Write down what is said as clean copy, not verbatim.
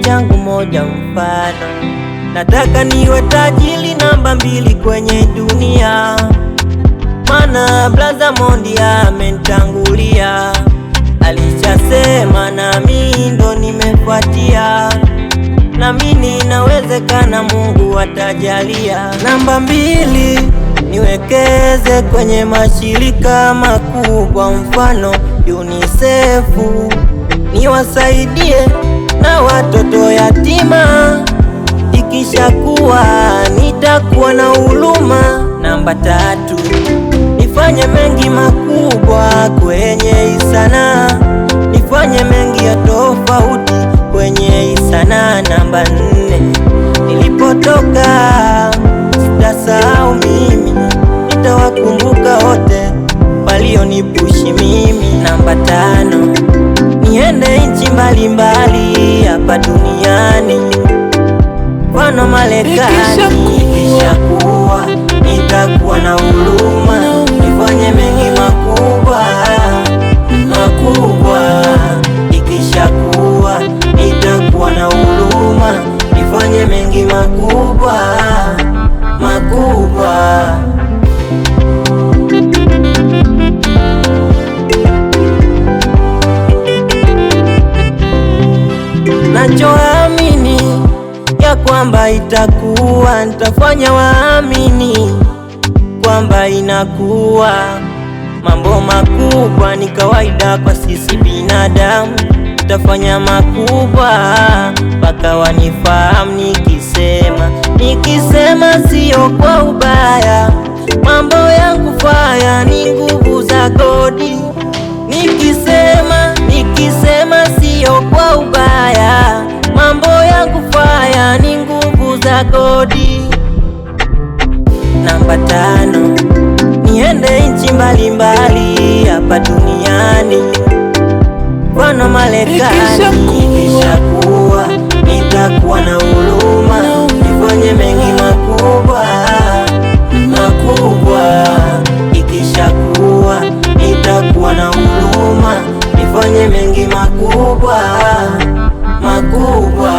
changu moja mfano. Nataka niwe tajiri namba 2 kwenye dunia, mana Blaza Mondi amenitangulia. Alishasema na mimi ndo nimefuatia, na mimi inawezekana, Mungu atajalia. Namba 2, niwekeze kwenye mashirika makubwa, mfano UNICEF, niwasaidie na watoto yatima. Ikishakuwa nitakuwa na huruma. Namba 3, nifanye mengi makubwa kwenye sanaa, nifanye mengi ya tofauti kwenye sanaa. Namba 4, nilipotoka sitasahau mimi, nitawakumbuka wote walionipushi mimi. Namba 5, niende nchi mbalimbali hapa duniani, mfano Marekani. Ikishakuwa nitakuwa na huruma, nifanye mengi makubwa makubwa. Ikishakuwa nitakuwa na huruma, nifanye mengi makubwa makubwa. Nachoamini ya kwamba itakuwa, nitafanya waamini kwamba inakuwa. Mambo makubwa ni kawaida kwa sisi binadamu, nitafanya makubwa mpaka wanifahamu. Nikisema sio kwa ubaya, mambo yangu faya ni nguvu za godi. Nikisema sio kwa ubaya, mambo yangu faya ni nguvu za godi. Namba 5, niende nchi mbalimbali hapa duniani, mfano Marekani. Ikishakuwa nitakuwa na huruma, nifanye mengi makubwa makubwa. Ikishakuwa nitakuwa na huruma, nifanye mengi makubwa makubwa.